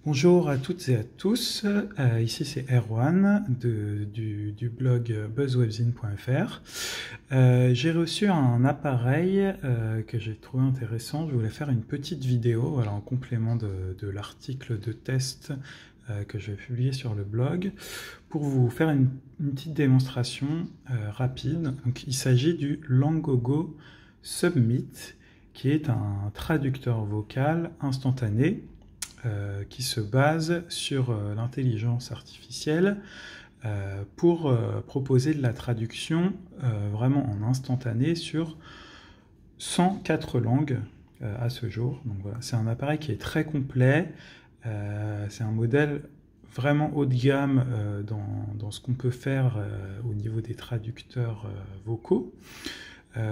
Bonjour à toutes et à tous, ici c'est Erwan du blog buzzwebzine.fr. J'ai reçu un appareil que j'ai trouvé intéressant. Je voulais faire une petite vidéo voilà, en complément de l'article de test que je vais publier sur le blog pour vous faire une petite démonstration rapide. Donc, il s'agit du Langogo Submit qui est un traducteur vocal instantané qui se base sur l'intelligence artificielle pour proposer de la traduction vraiment en instantané sur 104 langues à ce jour. Donc voilà, c'est un appareil qui est très complet, c'est un modèle vraiment haut de gamme dans ce qu'on peut faire au niveau des traducteurs vocaux.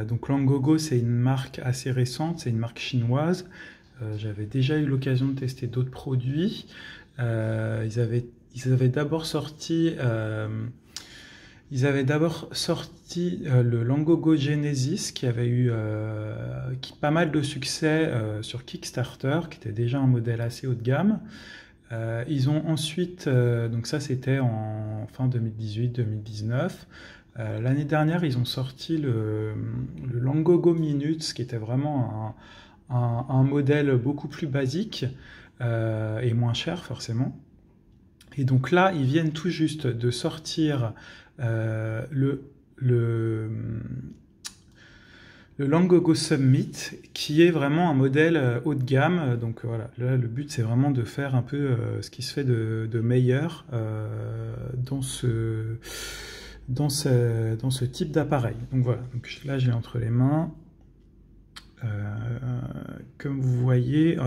Donc Langogo, c'est une marque assez récente, c'est une marque chinoise. J'avais déjà eu l'occasion de tester d'autres produits. Ils avaient d'abord sorti le Langogo Genesis qui avait eu pas mal de succès sur Kickstarter, qui était déjà un modèle assez haut de gamme. Ils ont ensuite, donc ça c'était en fin 2018-2019. L'année dernière, ils ont sorti le Langogo Minutes, qui était vraiment un modèle beaucoup plus basique et moins cher forcément. Et donc là, ils viennent tout juste de sortir le Langogo Submit, qui est vraiment un modèle haut de gamme. Donc voilà, là, le but c'est vraiment de faire un peu ce qui se fait de meilleur dans ce type d'appareil. Donc voilà, donc là j'ai entre les mains. Comme vous voyez,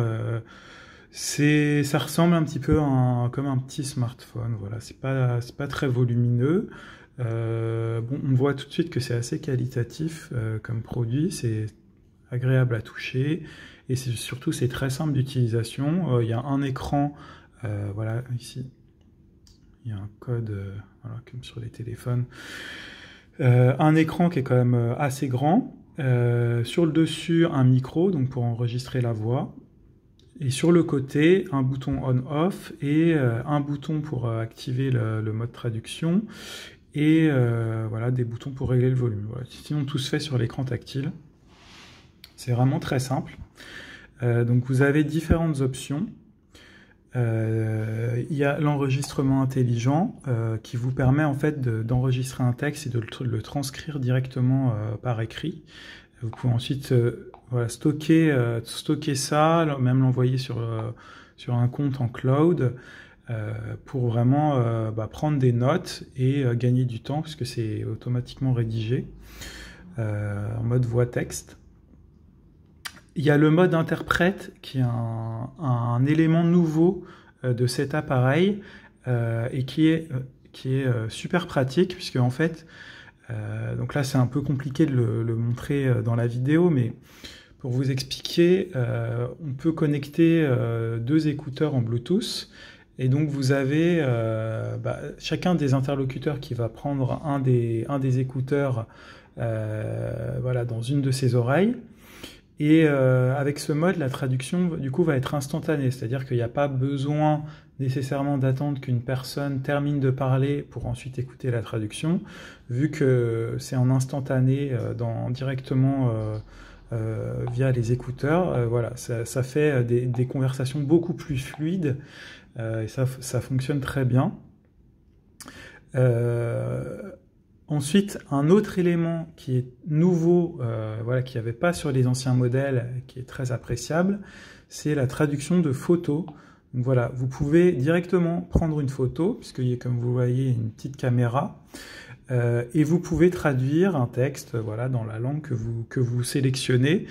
ça ressemble un petit peu comme un petit smartphone. Voilà, c'est pas très volumineux. Bon, on voit tout de suite que c'est assez qualitatif comme produit. C'est agréable à toucher et surtout c'est très simple d'utilisation. Il y a un écran, voilà ici. Il y a un code, voilà, comme sur les téléphones. Un écran qui est quand même assez grand. Sur le dessus, un micro, donc pour enregistrer la voix. Et sur le côté, un bouton on-off et un bouton pour activer le mode traduction. Et voilà, des boutons pour régler le volume. Voilà. Sinon, tout se fait sur l'écran tactile. C'est vraiment très simple. Donc vous avez différentes options. Il y a l'enregistrement intelligent qui vous permet en fait d'enregistrer un texte et de le transcrire directement par écrit. Vous pouvez ensuite voilà, stocker ça, même l'envoyer sur un compte en cloud pour vraiment prendre des notes et gagner du temps puisque c'est automatiquement rédigé en mode voix-texte. Il y a le mode interprète qui est un élément nouveau de cet appareil et qui est super pratique puisque en fait, donc là c'est un peu compliqué de le montrer dans la vidéo, mais pour vous expliquer, on peut connecter deux écouteurs en Bluetooth et donc vous avez chacun des interlocuteurs qui va prendre un des écouteurs voilà, dans une de ses oreilles. Et avec ce mode, la traduction du coup va être instantanée, c'est-à-dire qu'il n'y a pas besoin nécessairement d'attendre qu'une personne termine de parler pour ensuite écouter la traduction, vu que c'est en instantané directement via les écouteurs. Voilà, ça fait des conversations beaucoup plus fluides et ça fonctionne très bien. Ensuite, un autre élément qui est nouveau, voilà, qu'il n'y avait pas sur les anciens modèles, qui est très appréciable, c'est la traduction de photos. Donc voilà, vous pouvez directement prendre une photo, puisqu'il y a, comme vous voyez, une petite caméra, et vous pouvez traduire un texte, voilà, dans la langue que vous sélectionnez.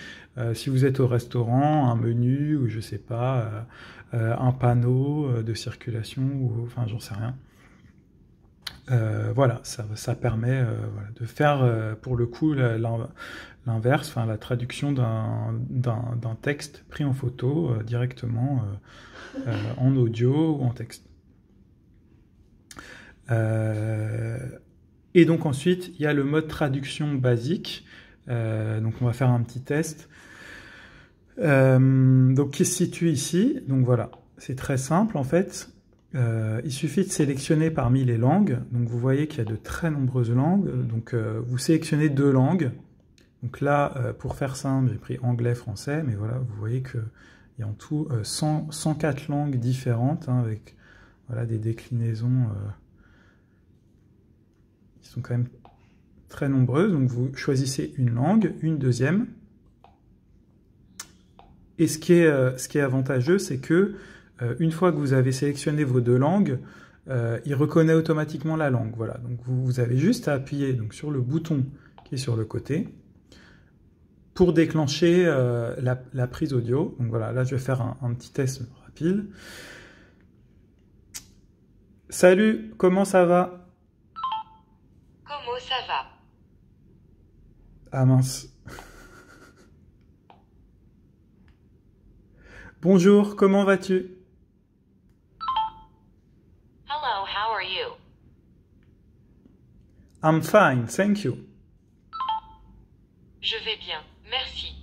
Si vous êtes au restaurant, un menu, ou je sais pas, un panneau de circulation, ou enfin, j'en sais rien. Voilà, ça permet voilà, de faire pour le coup l'inverse, enfin la traduction d'un texte pris en photo directement en audio ou en texte. Et donc ensuite, il y a le mode traduction basique. Donc on va faire un petit test. Donc qui se situe ici. Donc voilà. c'est très simple en fait. Il suffit de sélectionner parmi les langues. Donc vous voyez qu'il y a de très nombreuses langues. Donc vous sélectionnez 2 langues. Donc là, pour faire simple, j'ai pris anglais, français. Mais voilà, vous voyez qu'il y a en tout 104 langues différentes, hein, avec voilà, des déclinaisons qui sont quand même très nombreuses. Donc vous choisissez une langue, une deuxième. Et ce qui est avantageux, c'est que une fois que vous avez sélectionné vos 2 langues, il reconnaît automatiquement la langue. Voilà. Donc vous avez juste à appuyer donc, sur le bouton qui est sur le côté pour déclencher la prise audio. Donc voilà, là je vais faire un petit test rapide. Salut, comment ça va? Comment ça va? Ah mince. Bonjour, comment vas-tu? Hello, how are you? I'm fine, thank you. Je vais bien, merci.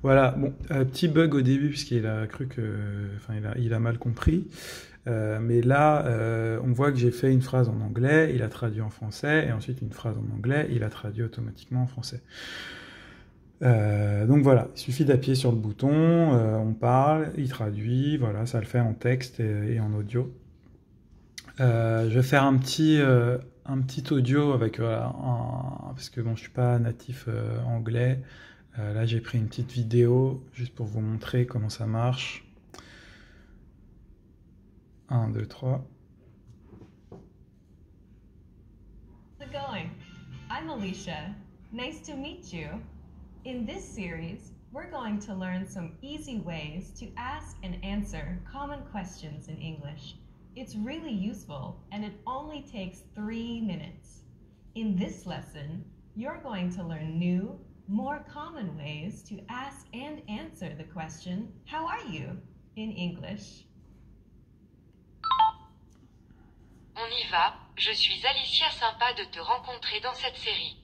Voilà, bon, petit bug au début puisqu'il a cru que, enfin, il a mal compris. Mais là, on voit que j'ai fait une phrase en anglais, il a traduit en français, et ensuite une phrase en anglais, il a traduit automatiquement en français. Donc voilà, il suffit d'appuyer sur le bouton, on parle, il traduit, voilà, ça le fait en texte et en audio. Je vais faire un petit audio avec, parce que bon, je suis pas natif anglais. Là, j'ai pris une petite vidéo juste pour vous montrer comment ça marche. 1, 2, 3. How's it going? I'm Alicia. Nice to meet you. In this series, we're going to learn some easy ways to ask and answer common questions in English. It's really useful and it only takes 3 minutes. In this lesson, you're going to learn new, more common ways to ask and answer the question, "How are you?" in English. On y va, je suis Alicia, sympa de te rencontrer dans cette série.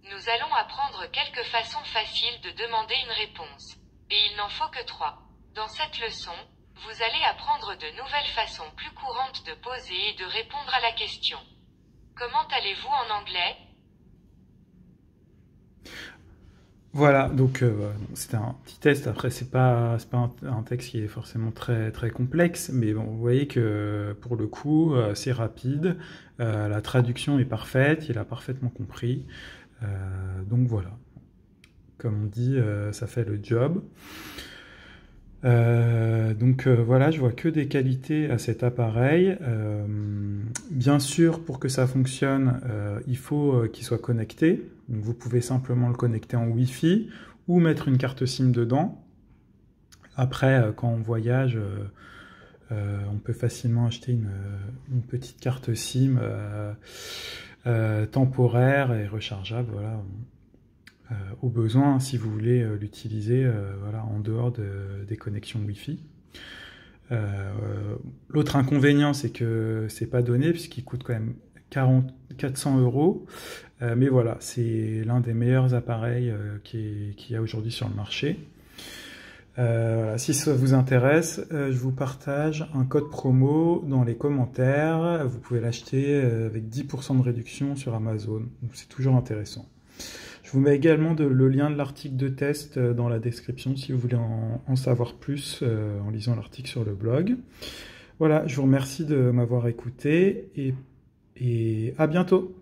Nous allons apprendre quelques façons faciles de demander une réponse. Et il n'en faut que 3. Dans cette leçon, vous allez apprendre de nouvelles façons plus courantes de poser et de répondre à la question. Comment allez-vous en anglais? Voilà, donc c'était un petit test. Après, c'est pas un texte qui est forcément très très complexe, mais bon, vous voyez que pour le coup, c'est rapide, la traduction est parfaite, il a parfaitement compris. Donc voilà, comme on dit, ça fait le job. Voilà, je vois que des qualités à cet appareil. Bien sûr, pour que ça fonctionne, il faut qu'il soit connecté. Donc vous pouvez simplement le connecter en Wi-Fi ou mettre une carte SIM dedans. Après, quand on voyage, on peut facilement acheter une petite carte SIM temporaire et rechargeable. Voilà. Au besoin, si vous voulez l'utiliser voilà, en dehors des connexions Wi-Fi. L'autre inconvénient, c'est que c'est pas donné, puisqu'il coûte quand même 400 €. Mais voilà, c'est l'un des meilleurs appareils qu'il y a aujourd'hui sur le marché. Voilà, si ça vous intéresse, je vous partage un code promo dans les commentaires. Vous pouvez l'acheter avec 10% de réduction sur Amazon. Donc c'est toujours intéressant. Je vous mets également le lien de l'article de test dans la description si vous voulez en savoir plus en lisant l'article sur le blog. Voilà, je vous remercie de m'avoir écouté et à bientôt.